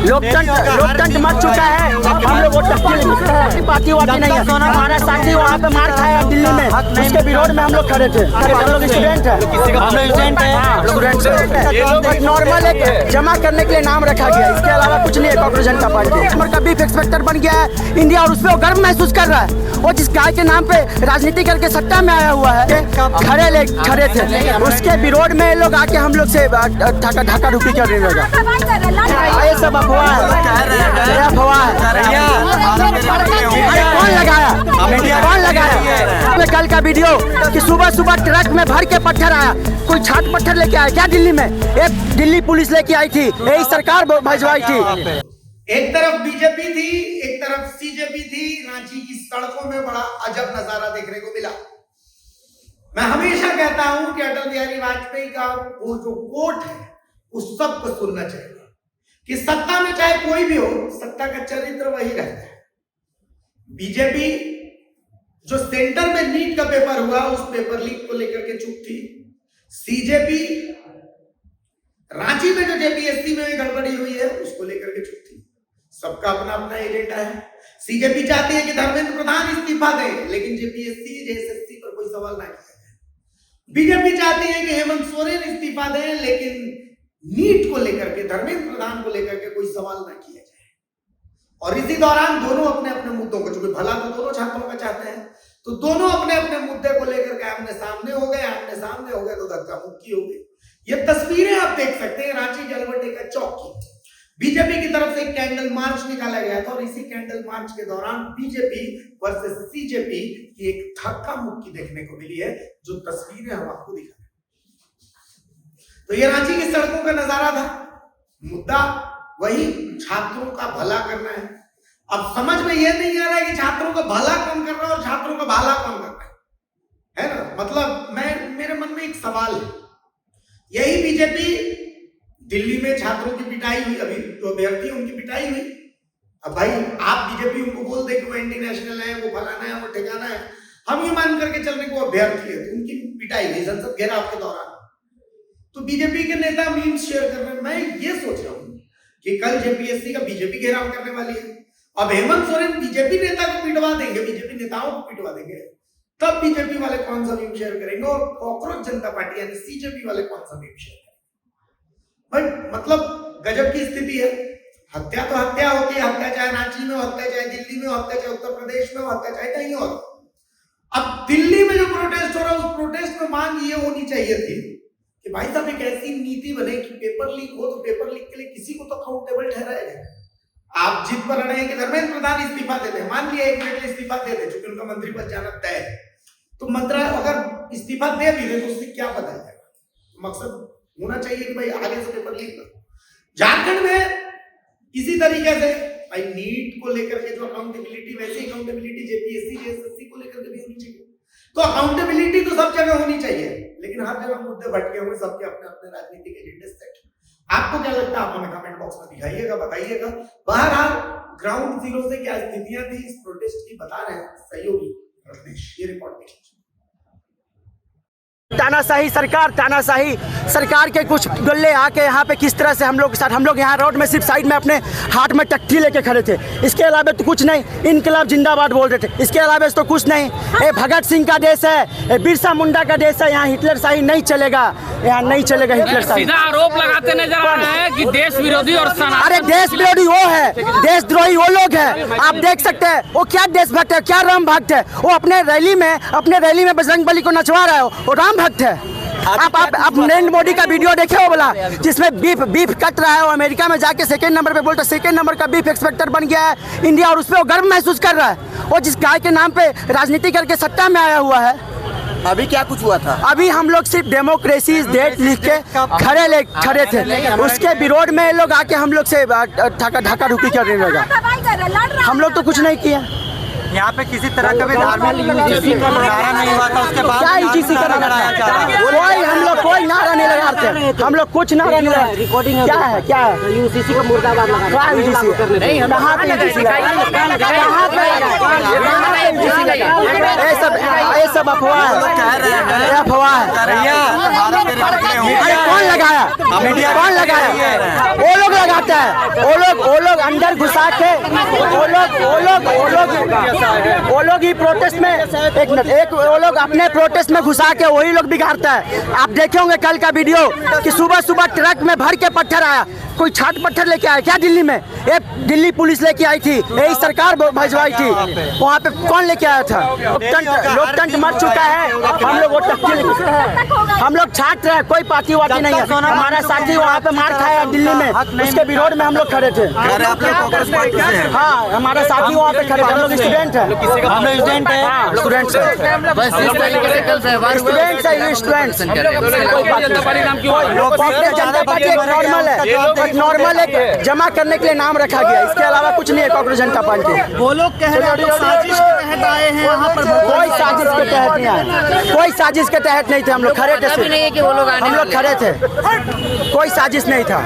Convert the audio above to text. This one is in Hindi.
लोकतंत्र मर चुका है। हम लोग वो पार्टी वार्टी नहीं है। हमारा साथी वहाँ पे मार खाया दिल्ली में, उसके विरोध में हम लोग खड़े थे। हम लोग स्टूडेंट है, नॉर्मल एक जमा करने के लिए नाम रखा गया, इसके अलावा कुछ नहीं है। कांग्रेस जनता पार्टी का बीफ इंस्पेक्टर बन गया है इंडिया, और उसपे वो गर्व महसूस कर रहा है। वो जिस गाय के नाम पे राजनीति करके सत्ता में आया हुआ है, खड़े थे, उसके विरोध में लोग आके हम लोग से ढाका ढुकी करने लगा। ये सब अफवाह है। कौन लगाया कल का वीडियो कि सुबह सुबह ट्रक में भर के पत्थर आया, कोई छाट पत्थर लेके आया क्या दिल्ली में? एक दिल्ली पुलिस लेके आई थी, यही सरकार भिजवाई थी। एक तरफ बीजेपी थी, एक तरफ सीजेपी थी। रांची की सड़कों में बड़ा अजब नजारा देखने को मिला। मैं हमेशा कहता हूं कि अटल बिहारी वाजपेयी का वो जो कोट है उस सबको सुनना चाहिए कि सत्ता में चाहे कोई भी हो, सत्ता का चरित्र वही रहता है। बीजेपी जो सेंटर में नीट का पेपर हुआ, उस पेपर लीक को लेकर के चुप थी। सीजेपी रांची में जो जेपीएससी में गड़बड़ी हुई है उसको लेकर के चुप थी। सबका अपना अपना एजेंडा है। सीजेपी चाहती है कि धर्मेंद्र प्रधान इस्तीफा दें, लेकिन जेपीएससी जेएसएससी पर कोई सवाल ना किया जाए। बीजेपी चाहती है कि हेमंत सोरेन इस्तीफा दें, लेकिन नीट को लेकर के, धर्मेंद्र प्रधान को लेकर के कोई सवाल ना किया जाए। और इसी दौरान दोनों अपने अपने मुद्दों को, चूंकि भला तो दोनों छात्रों का चाहते हैं, तो दोनों अपने अपने मुद्दे को लेकर के आमने सामने हो गए तो धक्का मुक्की हो गई। ये तस्वीरें आप देख सकते हैं रांची गलबटे का चौक की। बीजेपी की तरफ से एक कैंडल मार्च निकाला गया था, और इसी कैंडल मार्च के दौरान बीजेपी वर्सेस सीजेपी की एक धक्का मुक्की देखने को मिली है, जो तस्वीरें हम आपको दिखा रहे हैं। तो ये रांची की सड़कों का नजारा था। मुद्दा वही छात्रों का भला करना है। अब समझ में यह नहीं आ रहा है कि छात्रों का भला कौन कर रहा है और छात्रों का भाला कौन कर रहा है ना? मतलब मेरे मन में एक सवाल है। यही बीजेपी दिल्ली में छात्रों की पिटाई हुई, अभी जो अभ्यर्थी उनकी पिटाई हुई। अब भाई आप बीजेपी उनको बोल दे कि वो एंटी नेशनल है, वो फलाना है, वो ठिकाना है, हम ये मान करके चल रहे को अभ्यर्थी है, तो उनकी पिटाई हुई संसद घेराव के दौरान। तो बीजेपी के नेता मीम्स शेयर कर रहे हैं। मैं ये सोच रहा हूं कि कल जेपीएससी का बीजेपी घेराव करने वाली है। अब हेमंत सोरेन बीजेपी नेता को पिटवा देंगे, बीजेपी नेताओं को पिटवा देंगे, तब बीजेपी वाले कौन सा मीम शेयर करेंगे और कांग्रेस जनता पार्टी यानी सीजेपी वाले कौन सा मीम शेयर करेंगे? भाई मतलब गजब की स्थिति है। हत्या तो हत्या होती है, हत्या चाहे रांची में हो, हत्या चाहे दिल्ली में हो, हत्या चाहे उत्तर प्रदेश में हो, हत्या चाहे कहीं हो। अब दिल्ली में जो प्रोटेस्ट हो रहा है, उस प्रोटेस्ट में मांग ये होनी चाहिए थी कि भाई साहब एक ऐसी नीति बने कि पेपर लीक हो तो पेपर लीक के लिए किसी को तो अकाउंटेबल ठहराया जाए। आप जिद पर अड़े हैं कि धर्मेंद्र प्रधान इस्तीफा दे दे, मान लिया एक मिनट में इस्तीफा दे दे, चूंकि उनका मंत्री पद जाना तय है, तो मंत्री अगर इस्तीफा दे भी दे तो उससे क्या बदल जाएगा? मकसद होना चाहिए कि भाई आगे से पेपर लीक ना। झारखंड में इसी तरीके से भाई नीट को लेकर के जो अकाउंटेबिलिटी, वैसी अकाउंटेबिलिटी जेपीएससी जेएसएससी को लेकर के भी होनी चाहिए। तो अकाउंटेबिलिटी तो सब जगह होनी चाहिए, लेकिन हर जगह मुद्दे भटके हुए, सबके अपने अपने राजनीतिक एजेंडे सेट। आपको क्या लगता है? आप हमें कमेंट बॉक्स में दिखाइएगा, बताइएगा। बहरहाल ग्राउंड जीरो से क्या स्थितियां थी इस प्रोटेस्ट की बता रहे हैं सहयोगी रत्नेश। ये रिपोर्ट देखिए। तानाशाही सरकार के कुछ गल्ले आके यहाँ पे किस तरह से हम लोग यहाँ रोड में सिर्फ साइड में अपने हाथ में टट्टी लेके खड़े थे। इसके अलावा तो कुछ नहीं। इनकलाब जिंदाबाद बोल रहे थे, इसके अलावा तो कुछ नहीं। ये भगत सिंह का देश है, ये बिरसा मुंडा का देश है। यहाँ हिटलर शाही नहीं चलेगा, यहाँ नहीं चलेगा हिटलर शाही। सीधा आरोप लगाते नजर आ रहे हैं कि देश विरोधी और अरे देश विरोधी वो है, देशद्रोही वो लोग हैं। आप देख सकते हैं वो क्या देशभक्त है, क्या राम भक्त है। वो अपने रैली में बजरंगबली को नचवा रहा है, वो राम भक्त है। आप नरेंद्र मोदी का वीडियो देखे हो बोला, जिसमें बीफ कट रहा है। वो अमेरिका में जाके सेकंड नंबर पे बोलता, सेकंड नंबर का बीफ इंस्पेक्टर बन गया है इंडिया, और उसपे वो गर्व महसूस कर रहा है। वो जिस गाय के नाम पे राजनीति करके सत्ता में आया हुआ है। अभी क्या कुछ हुआ था? अभी हम लोग सिर्फ डेमोक्रेसी डेट लिख के खड़े थे, उसके विरोध में लोग आके हम लोग से ढाका ढुकी करने लगा। हम लोग तो कुछ नहीं किया। यहाँ पे किसी तरह का भी धार्मिक नारा नहीं हुआ था, उसके बाद क्या यूजीसी का नारा लगाया जा रहा है। कोई हम लोग कोई नारा नहीं लगाते, हम लोग कुछ नारा नहीं लगाते। रिकॉर्डिंग क्या है क्या है यूसीसी को मुर्दाबाद लगा क्या यूजीसी कहाँ पे यूजीसी कहाँ पे ये सब अफवाह है, अफवाह है। अरे कौन लगाया, कौन लगाया? वो लोग लगाता है, वो लोग अंदर घुसा के वो लोग ही प्रोटेस्ट में एक वो लोग अपने प्रोटेस्ट में घुसा के वही लोग बिगाड़ता है। आप देखे होंगे कल का वीडियो कि सुबह सुबह ट्रक में भर के पत्थर आया, कोई छाट पत्थर लेके आया क्या दिल्ली में? ये दिल्ली पुलिस लेके आई थी, यही सरकार भिजवाई थी। वहाँ पे कौन लेके आया था? लोकतंत्र मर चुका है। हम लोग हम लोग छात्र हैं, कोई पार्टी वार्टी नहीं है। हमारा साथी वहाँ पे मार खाया दिल्ली में, उसके विरोध में हम लोग खड़े थे। हाँ, हमारा साथी वहाँ पे खड़े थे। हम लोग स्टूडेंट हैं, हम लोग स्टूडेंट हैं, स्टूडेंट्स जनता पार्टी एक नॉर्मल है, नॉर्मल एक जमा करने के लिए नाम रखा गया, इसके अलावा कुछ नहीं है। कांग्रेस जनता पार्टी वो लोग कह रहे हैं साजिश के तहत आए हैं यहाँ पर। कोई साजिश के तहत नहीं आए, कोई साजिश के तहत नहीं थे। हम लोग खड़े थे, हम लोग खड़े थे, कोई साजिश नहीं था।